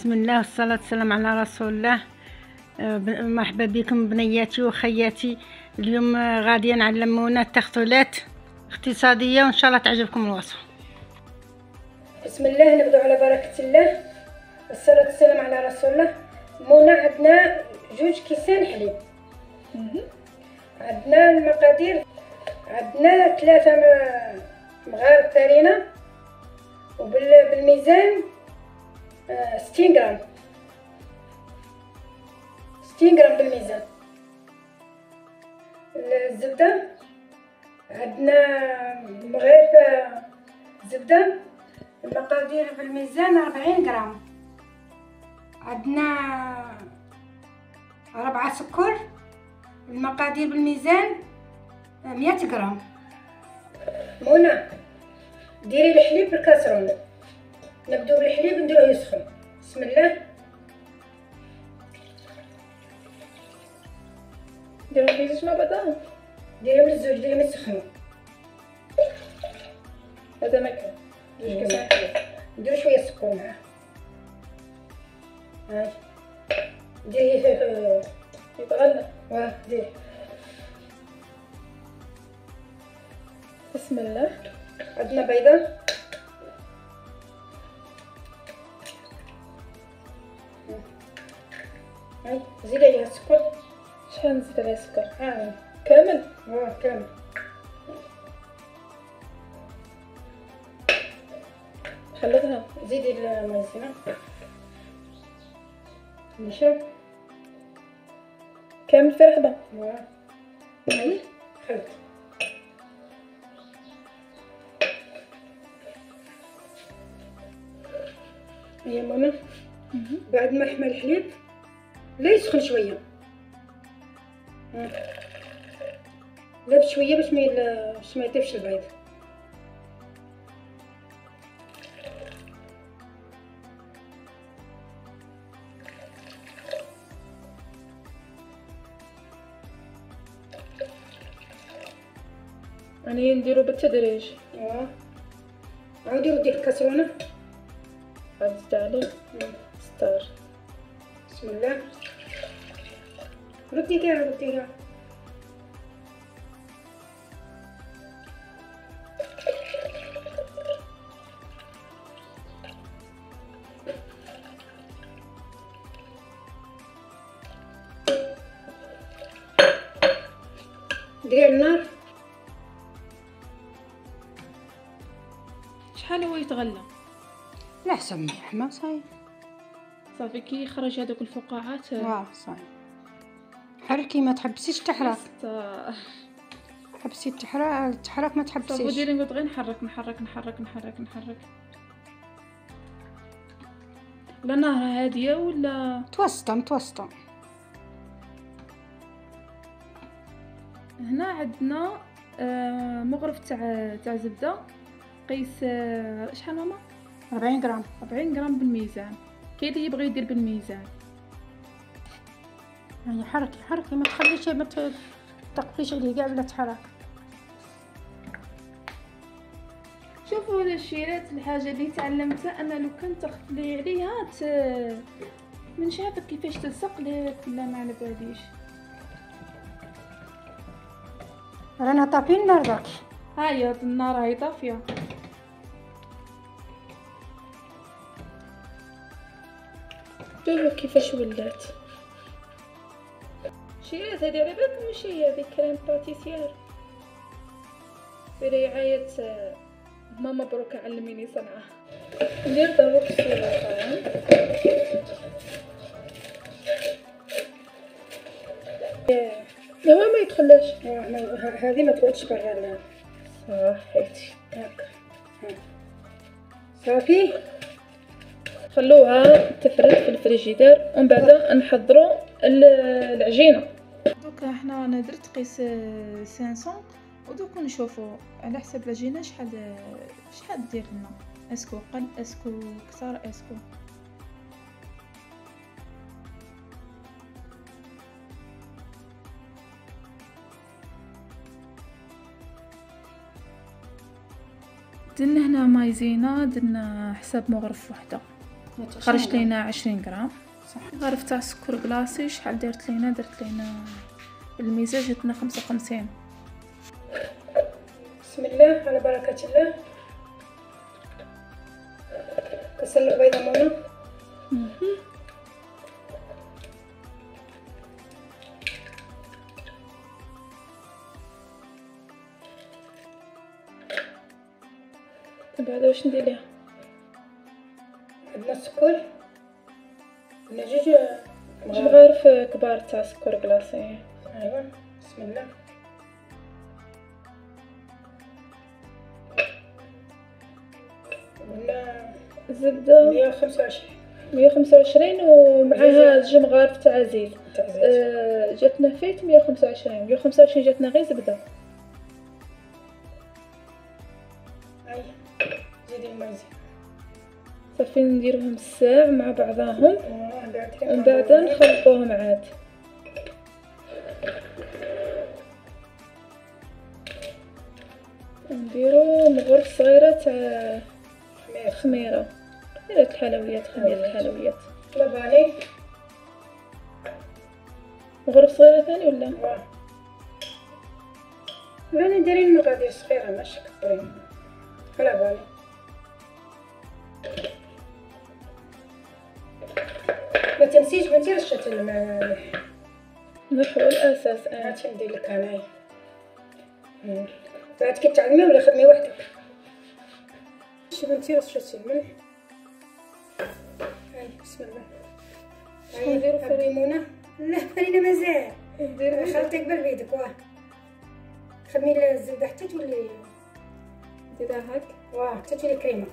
بسم الله والصلاة والسلام على رسول الله. مرحبا بكم بنياتي وخياتي. اليوم غادي نعلمونا التخطيلات اقتصادية وان شاء الله تعجبكم الوصفة. بسم الله، نبدأ على بركة الله والصلاة والسلام على رسول الله. منى عندنا 2 كيسان حليب. عندنا المقادير، عندنا 3 مغارب فرينة، وبالميزان 60 غرام 60 غرام بالميزان. الزبدة عندنا مغارب زبدة، المقادير بالميزان 40 غرام. عندنا 4 سكر، المقادير بالميزان 100 غرام. منى ديري الحليب بالكاسرونه، نبداو بالحليب نديروه يسخن. بسم الله، ديرو في زوج مع بعضهم، ديريهم للزوج، ديريهم يسخنوا. هذا ما كان 2 كيسان حليب. نديرو شويه سكر معاه. هاي ديري يتغلى. واه ديري. بسم الله. عندنا بيضه، هاي زيدي عليها السكر. شحال نزيد عليها السكر؟ ها كامل؟ كامل. خلطها. زيدي المايزينا نشرب كامل في رحبة. هاي خلط. هيا ماما، بعد ما حمى الحليب لا يسخن شويه، لا بشويه باش ما يطيبش البيض. يعني نديرو بالتدريج. عاودي ردي الكاسرونه، عاد زيد عليه ستار. بسم الله، ردي كاع. ديري على النار. شحال هو يتغلى؟ لا حسب ما يحمى صاي صافي كي يخرج هذوك الفقاعات. صاي حركي، ما تحبسيش تحرك. صافي حبسي تحرك ما تحبسيش. ديري نقعد غير نحرك. لا نار هاديه ولا متوسطه. هنا عندنا مغرف تاع زبده. قيس شحال ماما؟ 40 غرام. 40 غرام بالميزان. كاين اللي يبغي يدير بالميزان. يعني حركي ما تخليش، ما تقفيش عليه كاع ولا تحرك. شوفوا هذا الشيرات، الحاجه اللي تعلمتها انا لو كنت تخلي عليها من شافك كيفاش تلصق لك ولا ما على باليش. رانا طافين النار داك. هاي النار هاي طافيه. شوفوا كيفاش ولات شيرات. هذه على بالكم ماشي هي هذيك كريم باتيسير برعاية ماما بروك علميني صنعها. ندير ضربة السيرة. هو ما يدخلش. هذه ما تقعدش برا النار. صحيتي هاكا صافي. خلوها تفرد في الفريجيدير ومن بعد نحضروا العجينه. دوكا احنا انا درت قيس 500 ودوك نشوفوا على حسب العجينه شحال دير لنا. اسكو قل، اسكو كثر، اسكو درنا هنا مايزينا، درنا حساب مغرف وحده. خرجت لينا 20 غرام. غرف تاع سكر كلاصي شحال درت لينا الميزه جاتنا 55. بسم الله على بركه الله. كسر بيضه منى. بعد واش ندير ليها؟ عندنا السكر، عندنا جوج مغارف كبار تاع سكر كلاصي. ايوا بسم الله. ولا الزبده 125 ومعها جوج مغارف تاع زيت. جاتنا فيت 125 جاتنا غير زبده. هاي زيدي المايزه صافي نديروهم الساع مع بعضاهم ومن بعد نخلطوهم عاد. نديرو مغرف صغيره تاع خميره الحلويات. لباني مغرف صغيره ثاني ولا انا دايرين مقادير صغيره ماشي كبرين. لباني ما تنسيش ما نديرش الملح. الملح هو الاساس. هاتي ندير لك انايا. بعد كي تعلمي ولا خدمي وحدك. شوف ندير رشه الملح. هاي بسم الله. هاي نديرو في الليمونه. لا فرينا مازال نديرو خلطي قبل بيدك. واه خدمي الزبده حتى تولي ديرها هاك. واه حتى تولي كريمه.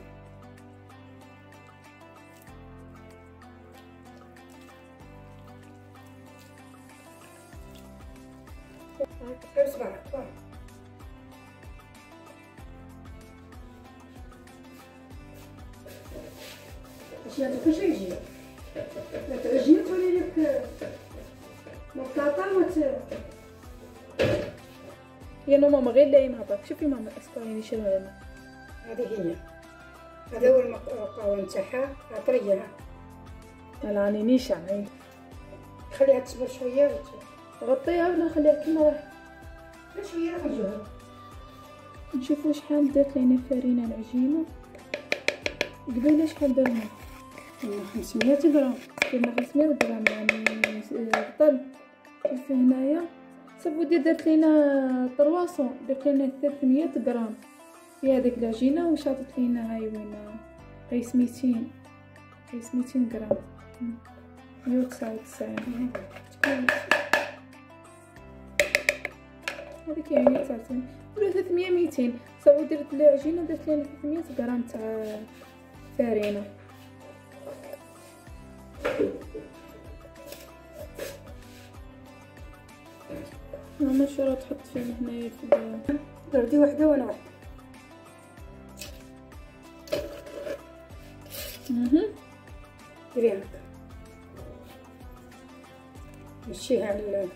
اصبعك. واه باش هذاك واش يجي لا تعجني تولي لك مطاطا يا ماما غير لايمها برك. شوفي ماما اسباني شنو لنا. هذه هي. هذا هو المقاوم تاعها. طريها لا راني نيشان. خليها تصبر شويه غطيها ولا نخليها كيما راح؟ شويه نخرجوها. نشوفوا شحال درت لينا فرينه العجينه. قبيله شحال درنا؟ 500 غرام. درنا 500 غرام يعني طل. شوفي هنايا صافي درت لينا 300. درت لينا 300 غرام في هذيك العجينه وشاطت لينا هاي وين قيس 200 غرام 199. هذيك يعني 99 ولا 300 200. صافي درت العجينه درت لينا 300 غرام تاع فرينه. ماما شو راه تحط فيه هنايا في دردي وحده وانا وحده. ديريها هكا مشيها على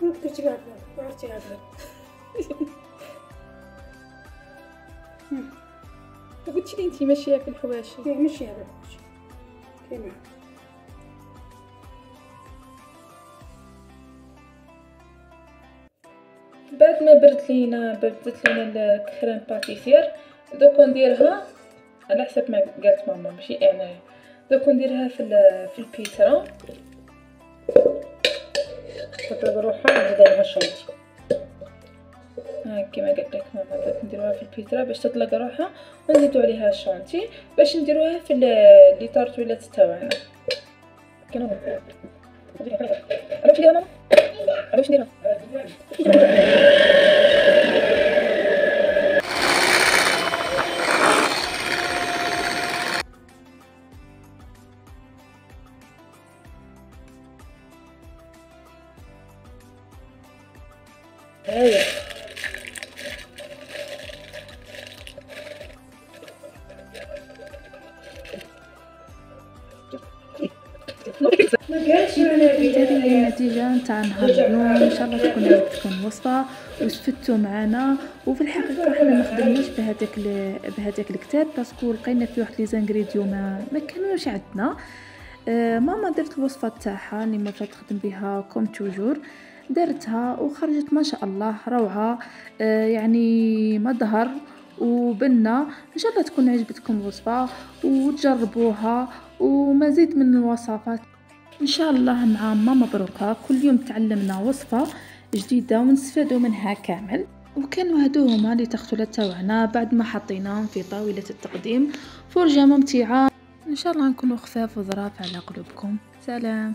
ما درتي كاع عرفتي هكا. قلتي لي انتي ماشيه في الحواشي. مشيها بالحواشي كيما بعد ما بردت لينا الكريم باتيسير. دوك نديرها على حسب ما قالت ماما ماشي انا. دوك نديرها في البيترا. تطلق روحها نزيد عليها الشونتي. كما قلت لك ماما دوك نديروها في البيترا باش تطلق روحها ونزيدو عليها الشونتي باش نديروها في لي طارطولات تاعنا. كانوا علاش نديرها ماما؟ علاش نديرها؟ هاي ما قالش انا هذه هي ديجا نتاع نهار اليوم. ان شاء الله تكون عجبتكم الوصفه واستفدتوا معنا. وفي الحقيقه حنا ما خدمناش بهذاك الكتاب باسكو لقينا فيه واحد لي زانغريديو ما كانوش عندنا. ماما درت الوصفه تاعها اللي ما تخدم بها كوم توجور، درتها وخرجت ما شاء الله روعه. يعني مظهر وبنة. ان شاء الله تكون عجبتكم الوصفه وتجربوها ومزيد من الوصفات ان شاء الله مع ماما بروكا. كل يوم تعلمنا وصفه جديده ونستفادوا منها كامل. وكانوا هادو هما لي تخطولات تاوعنا بعد ما حطيناهم في طاوله التقديم. فرجه ممتعه ان شاء الله نكونوا خفاف وظراف على قلوبكم. سلام.